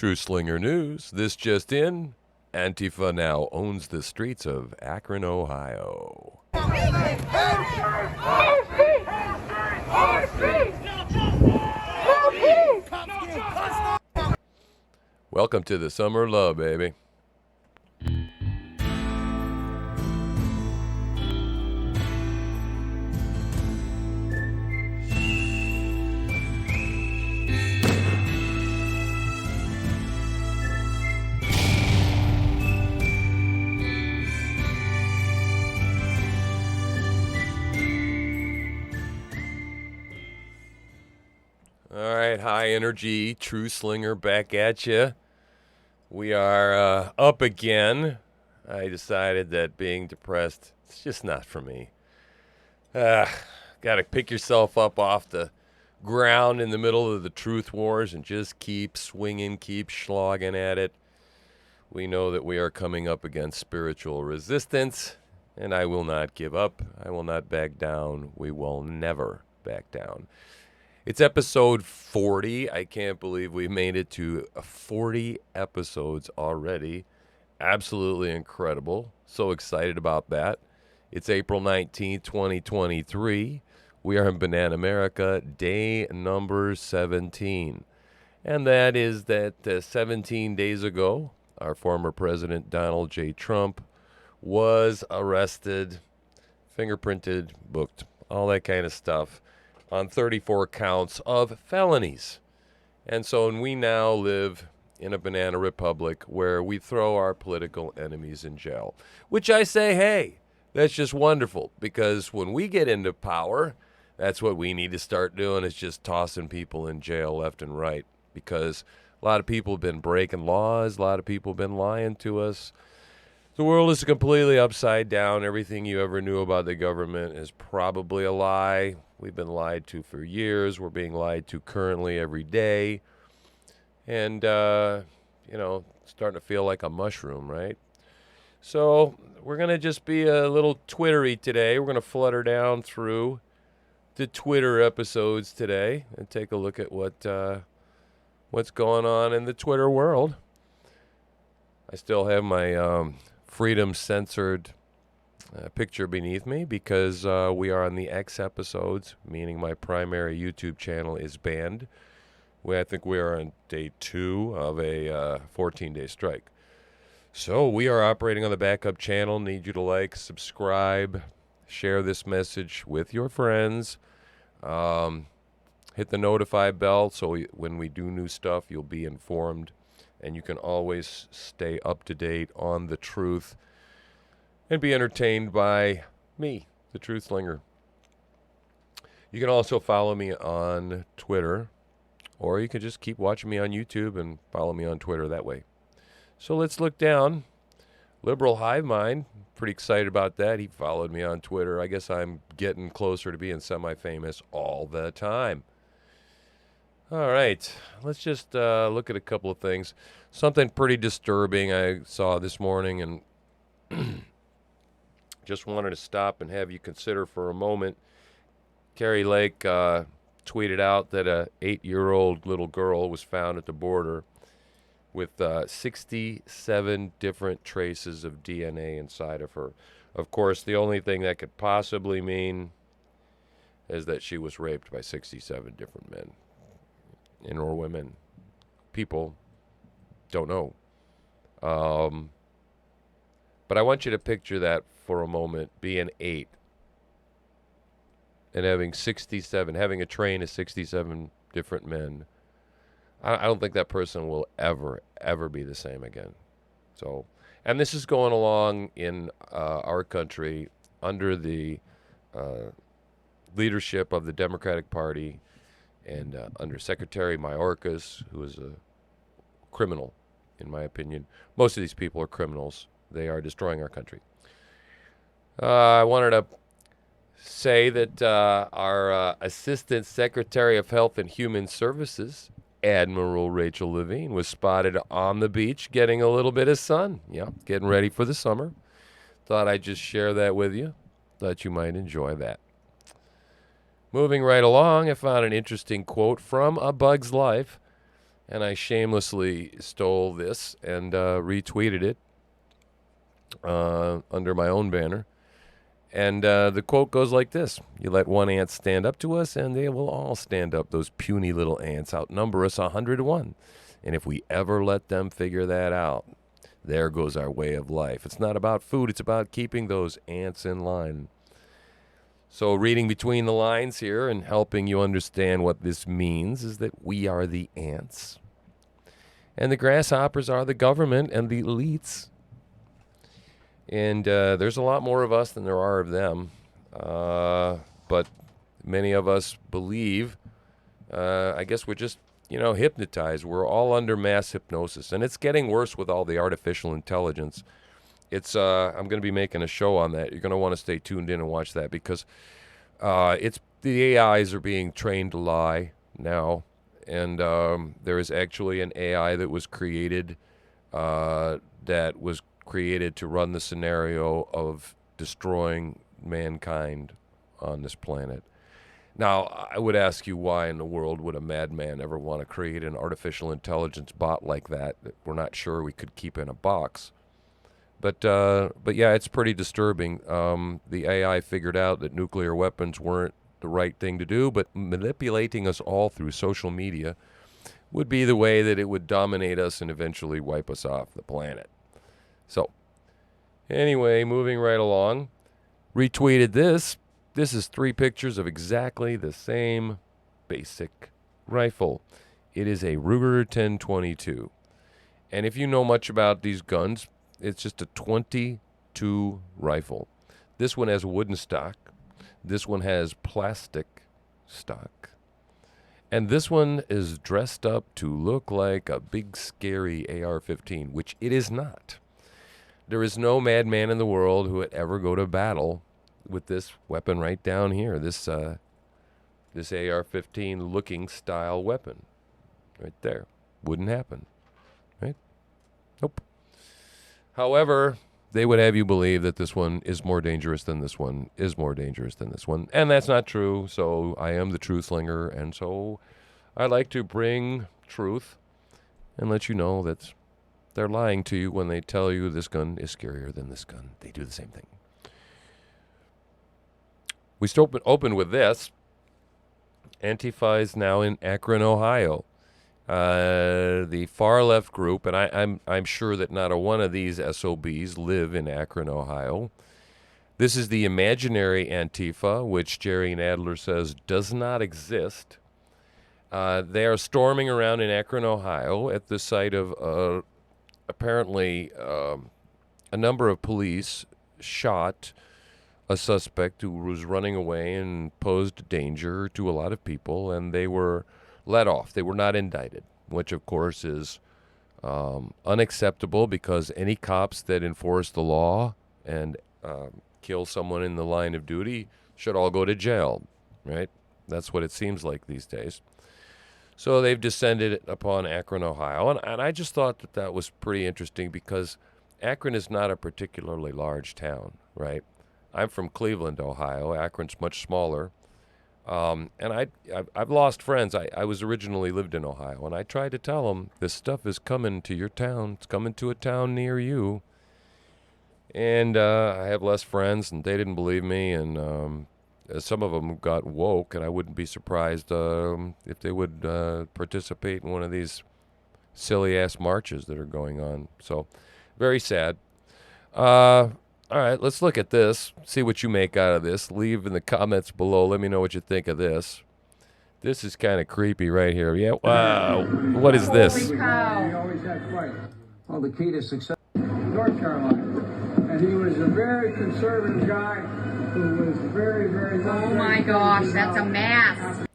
TruthSlinger News. This just in. Antifa now owns the streets of Akron, Ohio. Welcome to the summer of love, baby. All right, high energy, TruthSlinger back at you. We are up again. I decided that being depressed, it's just not for me. Got to pick yourself up off the ground in the middle of the truth wars and just keep swinging, keep slogging at it. We know that we are coming up against spiritual resistance, and I will not give up. I will not back down. We will never back down. It's episode 40. I can't believe we made it to 40 episodes already. Absolutely incredible. So excited about that. It's April 19th, 2023. We are in Banana America, day number 17. And that is that 17 days ago, our former President Donald J. Trump was arrested, fingerprinted, booked, all that kind of stuff, on 34 counts of felonies. And so we now live in a banana republic where we throw our political enemies in jail, which I say, hey, that's just wonderful, because when we get into power, that's what we need to start doing, is just tossing people in jail left and right, because a lot of people have been breaking laws. A lot of people have been lying to us. The world is completely upside down. Everything you ever knew about the government is probably a lie. We've been lied to for years. We're being lied to currently every day. And, starting to feel like a mushroom, right? So we're going to just be a little Twittery today. We're going to flutter down through the Twitter episodes today and take a look at what's going on in the Twitter world. I still have my freedom censored picture beneath me because we are on the X episodes, meaning my primary YouTube channel is banned. I think we are on day 2 of a 14-day strike. So we are operating on the backup channel. Need you to like, subscribe, share this message with your friends. Hit the notify bell so when we do new stuff, you'll be informed. And you can always stay up to date on the truth and be entertained by me, the TruthSlinger. You can also follow me on Twitter, or you can just keep watching me on YouTube and follow me on Twitter that way. So let's look down. Liberal Hive Mind, pretty excited about that. He followed me on Twitter. I guess I'm getting closer to being semi-famous all the time. All right, let's just look at a couple of things. Something pretty disturbing I saw this morning, and just wanted to stop and have you consider for a moment. Carrie Lake tweeted out that a 8-year-old little girl was found at the border with 67 different traces of DNA inside of her. Of course, the only thing that could possibly mean is that she was raped by 67 different men. Or women. People don't know. But I want you to picture that for a moment, being 8 and having a train of 67 different men. I don't think that person will ever be the same again. So, and this is going along in our country under the leadership of the Democratic Party, and under Secretary Mayorkas, who is a criminal, in my opinion. Most of these people are criminals. They are destroying our country. I wanted to say that our Assistant Secretary of Health and Human Services, Admiral Rachel Levine, was spotted on the beach getting a little bit of sun. Yeah, getting ready for the summer. Thought I'd just share that with you. Thought you might enjoy that. Moving right along, I found an interesting quote from A Bug's Life. and I shamelessly stole this and retweeted it under my own banner. And the quote goes like this: "You let one ant stand up to us, and they will all stand up. Those puny little ants outnumber us 100 to 1. And if we ever let them figure that out, there goes our way of life. It's not about food, it's about keeping those ants in line." So reading between the lines here and helping you understand what this means is that we are the ants, and the grasshoppers are the government and the elites. And there's a lot more of us than there are of them. But many of us believe, I guess we're just, hypnotized. We're all under mass hypnosis. And it's getting worse with all the artificial intelligence. I'm going to be making a show on that. You're going to want to stay tuned in and watch that, because the AIs are being trained to lie now. And there is actually an AI that was created to run the scenario of destroying mankind on this planet. Now, I would ask you, why in the world would a madman ever want to create an artificial intelligence bot like that we're not sure we could keep in a box? But yeah, it's pretty disturbing. The AI figured out that nuclear weapons weren't the right thing to do, but manipulating us all through social media would be the way that it would dominate us and eventually wipe us off the planet. So, anyway, moving right along, retweeted this. This is 3 pictures of exactly the same basic rifle. It is a Ruger 1022. And if you know much about these guns, it's just a 22 rifle. This one has wooden stock. This one has plastic stock. And this one is dressed up to look like a big, scary AR-15, which it is not. There is no madman in the world who would ever go to battle with this weapon right down here, this AR-15 looking style weapon right there. Wouldn't happen, right? Nope. However, they would have you believe that this one is more dangerous than this one, is more dangerous than this one. And that's not true. So I am the TruthSlinger, and so I like to bring truth and let you know that they're lying to you when they tell you this gun is scarier than this gun. They do the same thing. We still open with this. Antifa is now in Akron, Ohio. The far left group, and I'm sure that not a one of these SOBs live in Akron, Ohio. This is the imaginary Antifa, which Jerry Nadler says does not exist. They are storming around in Akron, Ohio, at the site of apparently a number of police shot a suspect who was running away and posed danger to a lot of people, and they were let off. They were not indicted, which of course is unacceptable, because any cops that enforce the law and kill someone in the line of duty should all go to jail, right? That's what it seems like these days. So they've descended upon Akron, Ohio, and I just thought that that was pretty interesting, because Akron is not a particularly large town, right? I'm from Cleveland, Ohio. Akron's much smaller. And I've lost friends. I was originally lived in Ohio, and I tried to tell them, this stuff is coming to your town. It's coming to a town near you. And I have less friends, and they didn't believe me, and some of them got woke, and I wouldn't be surprised if they would participate in one of these silly-ass marches that are going on. So, very sad. All right, let's look at this, see what you make out of this. Leave in the comments below. Let me know what you think of this. This is kind of creepy right here. Yeah, wow. What is this? Holy cow. He always had fights. Well, the key to success in North Carolina. And he was a very conservative guy who was very, very... Oh my gosh, that's a mask.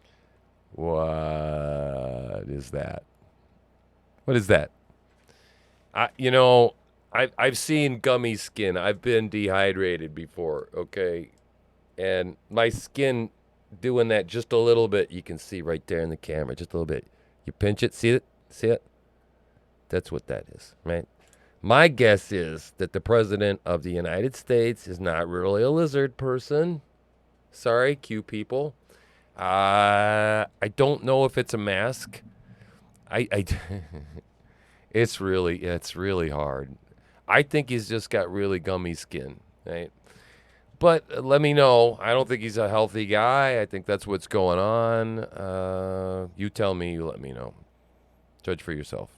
What is that? What is that? I've seen gummy skin. I've been dehydrated before, okay? And my skin doing that just a little bit, you can see right there in the camera, just a little bit. You pinch it, see it? See it? That's what that is, right? My guess is that the President of the United States is not really a lizard person. Sorry, Q people. I don't know if it's a mask. I it's really hard. I think he's just got really gummy skin, right? But let me know. I don't think he's a healthy guy. I think that's what's going on. You tell me. You let me know. Judge for yourself.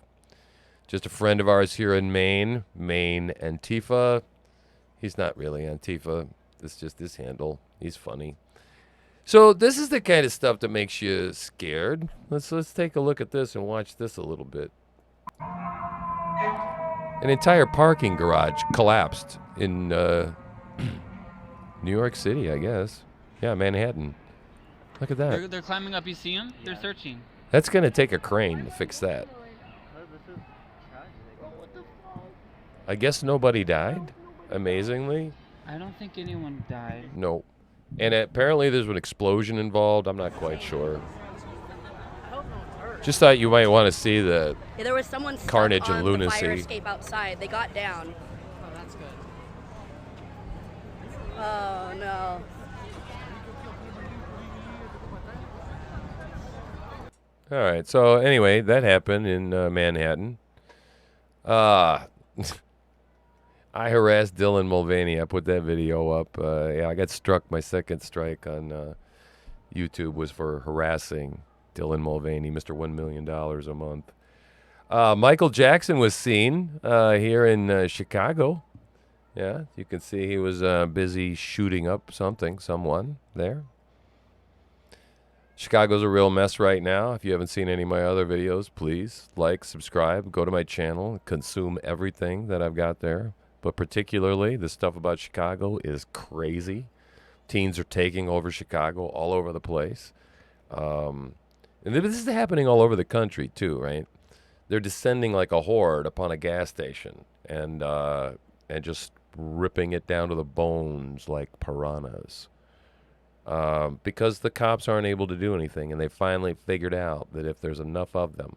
Just a friend of ours here in Maine, Maine Antifa. He's not really Antifa. It's just his handle. He's funny. So this is the kind of stuff that makes you scared. Let's take a look at this and watch this a little bit. An entire parking garage collapsed in New York City, I guess. Yeah, Manhattan. Look at that. They're climbing up. You see them? They're searching. That's going to take a crane to fix that. I guess nobody died, amazingly. I don't think anyone died. No. And apparently there's an explosion involved. I'm not quite sure. Just thought you might want to see the there was someone carnage stuck and on lunacy. The fire escape outside. They got down. Oh, that's good. Oh no. All right. So anyway, that happened in Manhattan. I harassed Dylan Mulvaney. I put that video up. Yeah, I got struck. My second strike on YouTube was for harassing Dylan Mulvaney, Mr. $1 million a month. Michael Jackson was seen here in Chicago. Yeah, you can see he was busy shooting up someone there. Chicago's a real mess right now. If you haven't seen any of my other videos, please like, subscribe, go to my channel, consume everything that I've got there. But particularly, the stuff about Chicago is crazy. Teens are taking over Chicago all over the place. And this is happening all over the country, too, right? They're descending like a horde upon a gas station and just ripping it down to the bones like piranhas. Because the cops aren't able to do anything, and they finally figured out that if there's enough of them,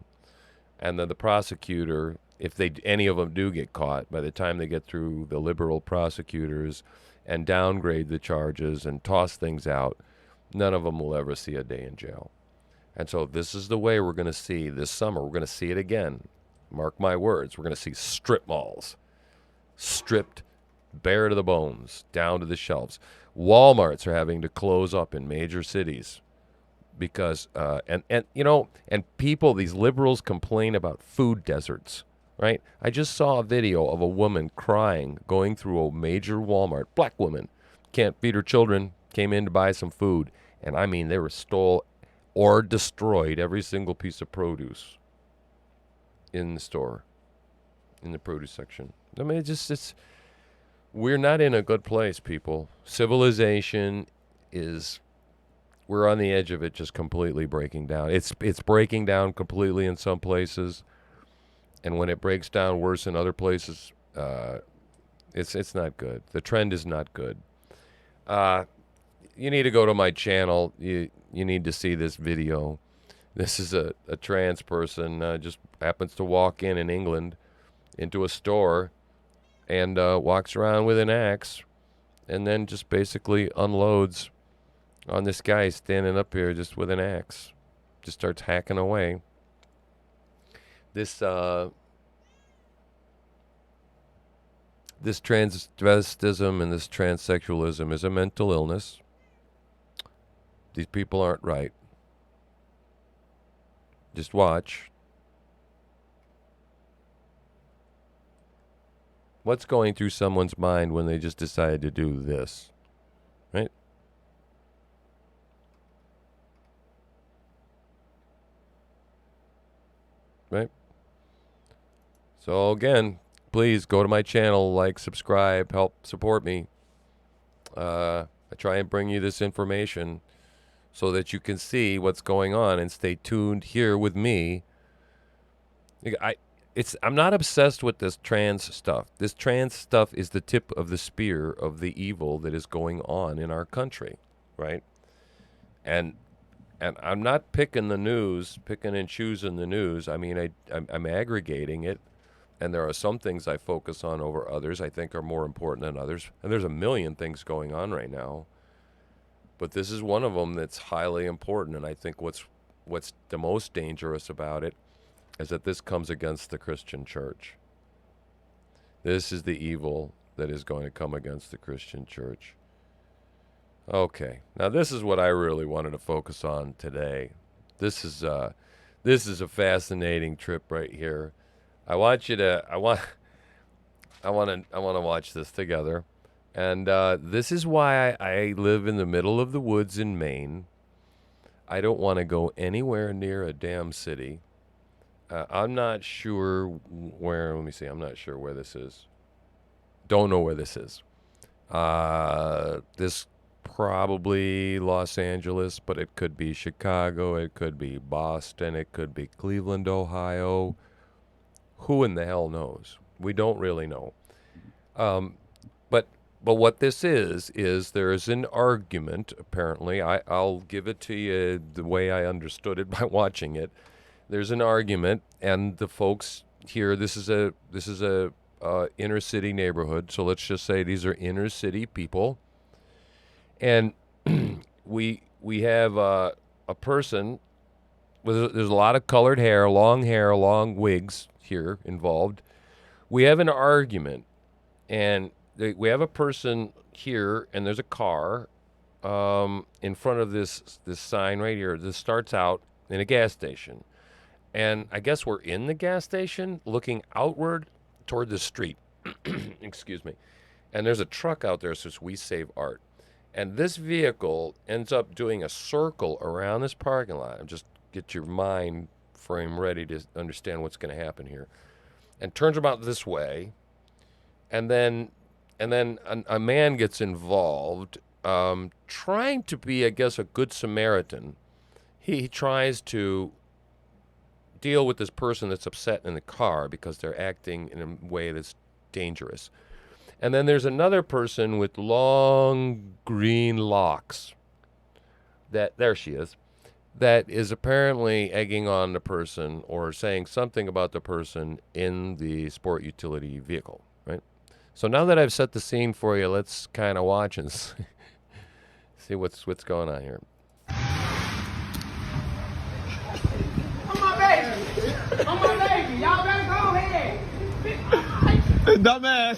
and then the prosecutor, if any of them do get caught, by the time they get through the liberal prosecutors and downgrade the charges and toss things out, none of them will ever see a day in jail. And so this is the way we're going to see this summer. We're going to see it again. Mark my words. We're going to see strip malls. Stripped bare to the bones, down to the shelves. Walmarts are having to close up in major cities because, and people, these liberals complain about food deserts, right? I just saw a video of a woman crying, going through a major Walmart. Black woman, can't feed her children, came in to buy some food. And I mean, they were stole or destroyed every single piece of produce in the store, in the produce section. I mean, we're not in a good place, people. Civilization we're on the edge of it just completely breaking down. It's breaking down completely in some places, and when it breaks down worse in other places, it's not good. The trend is not good. You need to go to my channel. You need to see this video. This is a trans person just happens to walk in England into a store and walks around with an axe and then just basically unloads on this guy standing up here just with an axe. Just starts hacking away. This transvestism and this transsexualism is a mental illness. These people aren't right. Just watch. What's going through someone's mind when they just decide to do this? Right? Right? So again, please go to my channel, like, subscribe, help support me. I try and bring you this information so that you can see what's going on and stay tuned here with me. I'm not obsessed with this trans stuff. This trans stuff is the tip of the spear of the evil that is going on in our country, right? And I'm not picking and choosing the news. I mean, I'm aggregating it, and there are some things I focus on over others I think are more important than others. And there's a million things going on right now, but this is one of them that's highly important. And I think what's the most dangerous about it is that this comes against the Christian church. This is the evil that is going to come against the Christian church. Okay, now this is what I really wanted to focus on today. This is a fascinating trip right here. I want to watch this together. And this is why I live in the middle of the woods in Maine. I don't want to go anywhere near a damn city. I'm not sure where, let me see, I'm not sure where this is. Don't know where this is. This probably Los Angeles, but it could be Chicago, it could be Boston, it could be Cleveland, Ohio. Who in the hell knows? We don't really know. But what this is there is an argument, apparently. I'll give it to you the way I understood it by watching it. There's an argument, and the folks here, this is a inner city neighborhood, so let's just say these are inner city people. And we have a person with, there's a lot of colored hair, long wigs here involved. We have an argument, and we have a person here, and there's a car in front of this sign right here. This starts out in a gas station. And I guess we're in the gas station looking outward toward the street. Excuse me. And there's a truck out there that says, "We Save Art." And this vehicle ends up doing a circle around this parking lot. Just get your mind frame ready to understand what's going to happen here. And turns about this way. And then a man gets involved, trying to be, I guess, a good Samaritan. He tries to deal with this person that's upset in the car because they're acting in a way that's dangerous. And then there's another person with long green locks. There she is. That is apparently egging on the person or saying something about the person in the sport utility vehicle, right? So now that I've set the scene for you, let's kind of watch and see what's going on here. I'm my baby. Y'all better go ahead. Dumbass.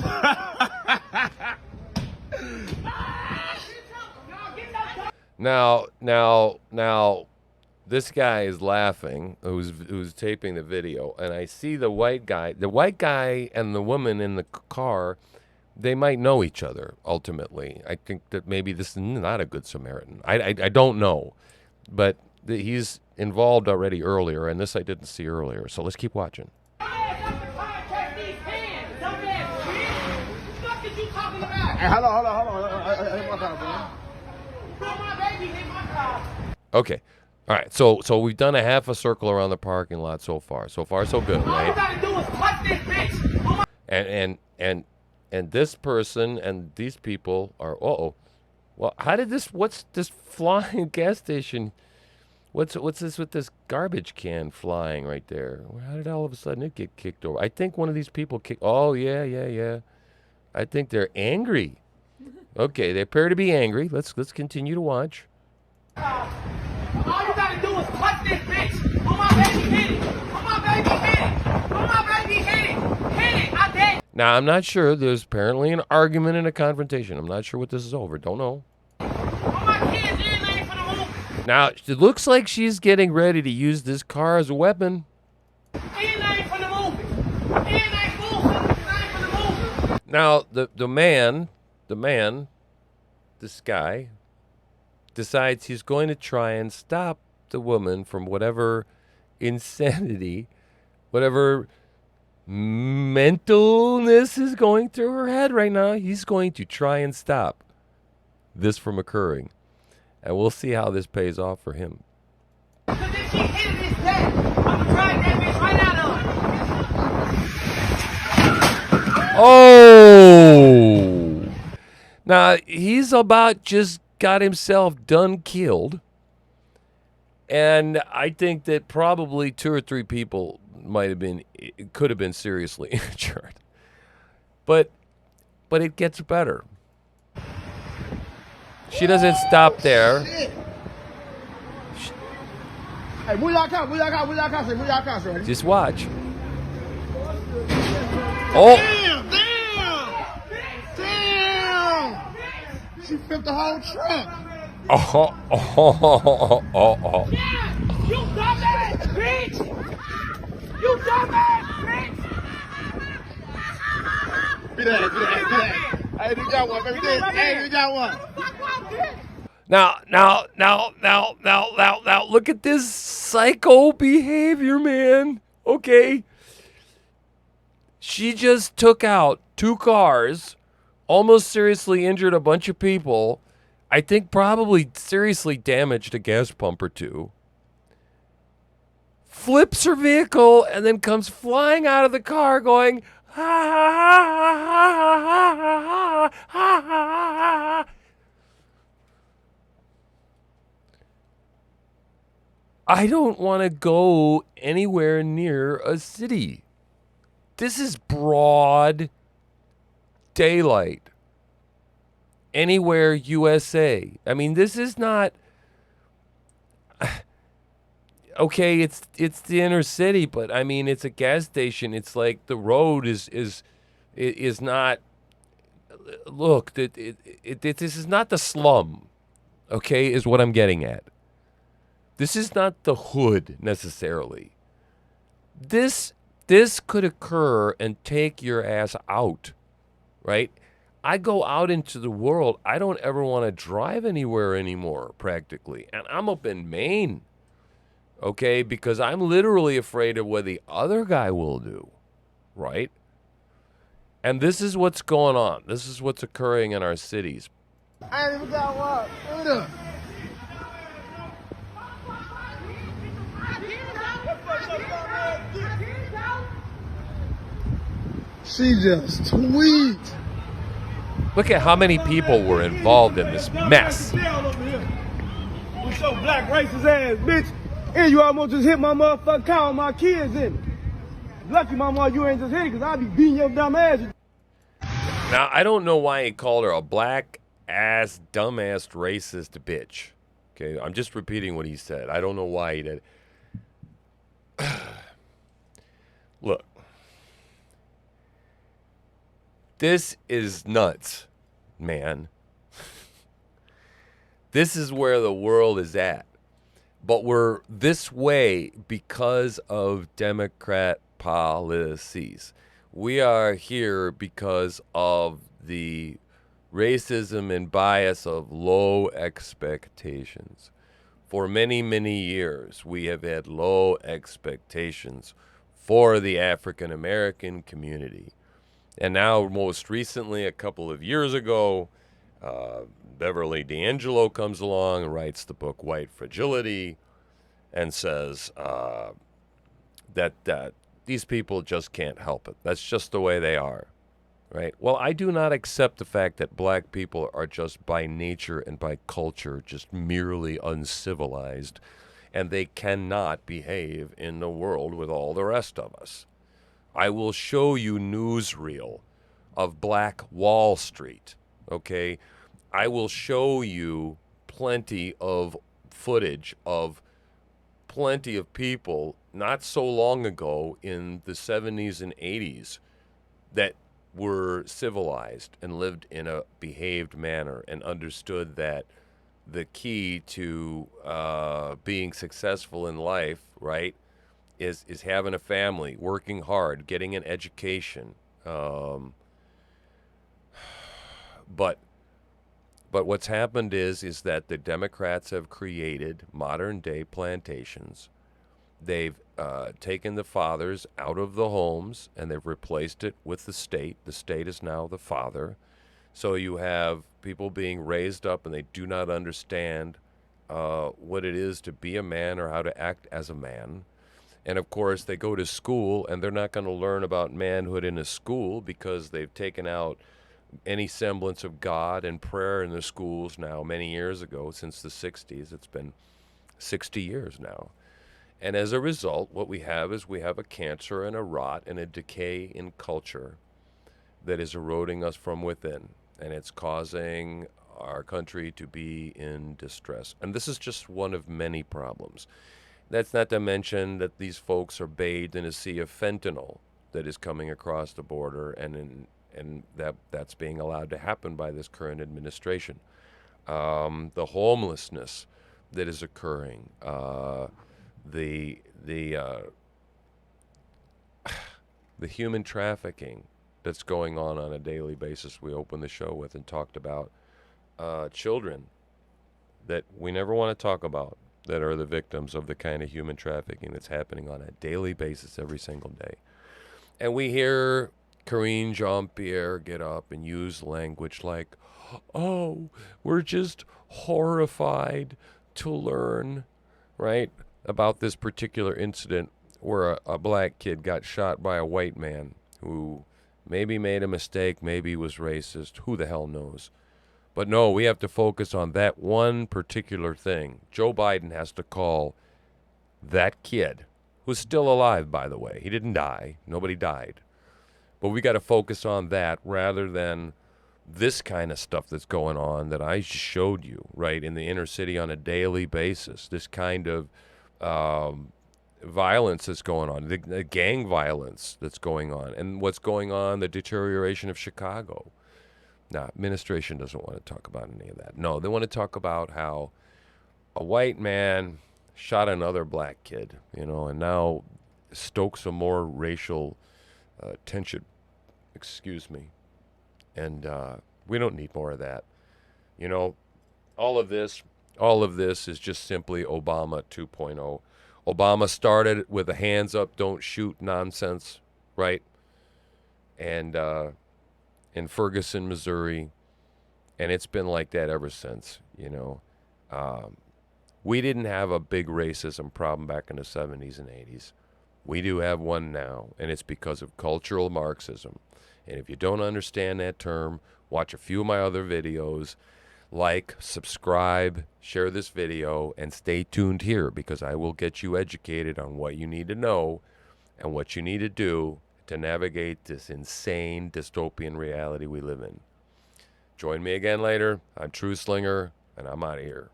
Now, this guy is laughing, who's taping the video, and I see the white guy and the woman in the car. They might know each other ultimately. I think that maybe this is not a good Samaritan. I don't know, but he's involved already earlier, and this I didn't see earlier. So let's keep watching. Hey, hold on. Okay. All right. So we've done a half a circle around the parking lot so far. So far, so good, right? All you gotta do is touch this bitch. And this person and these people are, well, how did what's this flying gas station? What's this with this garbage can flying right there? How did all of a sudden it get kicked over? I think one of these people oh, yeah. I think they're angry. Okay, they appear to be angry. Let's continue to watch. All you gotta do is touch this bitch. Oh, my baby hit it. Oh, my baby hit it. Oh, my baby hit it. Hit it. I did. Now, I'm not sure. There's apparently an argument and a confrontation. I'm not sure what this is over. Don't know. Oh, my kids, you ain't for the move. Now, it looks like she's getting ready to use this car as a weapon. Now, the man, this guy, decides he's going to try and stop the woman from whatever insanity, whatever mentalness is going through her head right now. He's going to try and stop this from occurring. And we'll see how this pays off for him. Because if she hit his head, I'm going to drag that bitch right out of him. Oh! Now, he's about just got himself done killed. And I think that probably 2 or 3 people could have been seriously injured. But it gets better. She doesn't stop there. Hey, move your car, say, move your car, sir. Just watch. Oh! Damn! She flipped the whole truck. Oh! You dumbass bitch! You dumbass bitch! Be that. Hey, we got one, baby. Hey, we got one. Now, look at this psycho behavior, man. Okay. She just took out 2 cars, almost seriously injured a bunch of people. I think probably seriously damaged a gas pump or 2. Flips her vehicle and then comes flying out of the car going, ha ha ha ha ha ha ha ha. I don't want to go anywhere near a city. This is broad daylight. Anywhere USA. I mean, this is not okay, it's the inner city, but I mean, it's a gas station. It's like the road is not. Look, this is not the slum. Okay, is what I'm getting at. This is not the hood necessarily. This could occur and take your ass out, right? I go out into the world. I don't ever want to drive anywhere anymore, practically. And I'm up in Maine, okay, because I'm literally afraid of what the other guy will do, right? And this is what's going on. This is what's occurring in our cities. I ain't even got one. Look at her. She just tweet. Look at how many people were involved in this mess. With your black racist ass, bitch. And you almost just hit my motherfucking car with my kids in it. Lucky, mama, you ain't just hit it, because I be beating your dumb ass. Now, I don't know why he called her a black ass, dumbass, racist bitch. Okay, I'm just repeating what he said. I don't know why he did. Look. This is nuts, man. This is where the world is at. But we're this way because of Democrat policies. We are here because of the racism and bias of low expectations. For many, many years, we have had low expectations for the African American community. And now, most recently, a couple of years ago, Beverly D'Angelo comes along and writes the book White Fragility and says that these people just can't help it. That's just the way they are, right? Well, I do not accept the fact that black people are just by nature and by culture just merely uncivilized, and they cannot behave in the world with all the rest of us. I will show you newsreel of Black Wall Street, okay? I will show you plenty of footage of plenty of people not so long ago in the 70s and 80s that were civilized and lived in a behaved manner and understood that the key to being successful in life, right, is having a family, working hard, getting an education. But what's happened is that the Democrats have created modern day plantations. They've taken the fathers out of the homes and they've replaced it with the state. The state is now the father. So you have people being raised up and they do not understand what it is to be a man or how to act as a man. And of course, they go to school and they're not going to learn about manhood in a school because they've taken out any semblance of God and prayer in the schools now many years ago, since the 60s. It's been 60 years now. And as a result, what we have is we have a cancer and a rot and a decay in culture that is eroding us from within. And it's causing our country to be in distress. And this is just one of many problems. That's not to mention that these folks are bathed in a sea of fentanyl that is coming across the border, and that's being allowed to happen by this current administration. The homelessness that is occurring, the the human trafficking that's going on a daily basis. We opened the show with and talked about children that we never want to talk about that are the victims of the kind of human trafficking that's happening on a daily basis every single day. And we hear Karine Jean-Pierre get up and use language like, oh, we're just horrified to learn, right, about this particular incident where a black kid got shot by a white man who maybe made a mistake, maybe was racist, who the hell knows. But no, we have to focus on that one particular thing. Joe Biden has to call that kid, who's still alive, by the way. He didn't die. Nobody died. But we got to focus on that rather than this kind of stuff that's going on that I just showed you, right, in the inner city on a daily basis. This kind of violence that's going on, the gang violence that's going on, and what's going on, the deterioration of Chicago. Now, administration doesn't want to talk about any of that. No, they want to talk about how a white man shot another black kid, and now stoke some more racial tension. Excuse me. And we don't need more of that. All of this is just simply Obama 2.0. Obama started with a hands up, don't shoot nonsense, right? And in Ferguson, Missouri, and it's been like that ever since, We didn't have a big racism problem back in the 70s and 80s. We do have one now, and it's because of cultural Marxism. And if you don't understand that term, watch a few of my other videos, like, subscribe, share this video, and stay tuned here because I will get you educated on what you need to know and what you need to do to navigate this insane dystopian reality we live in. Join me again later. I'm TruthSlinger, and I'm out of here.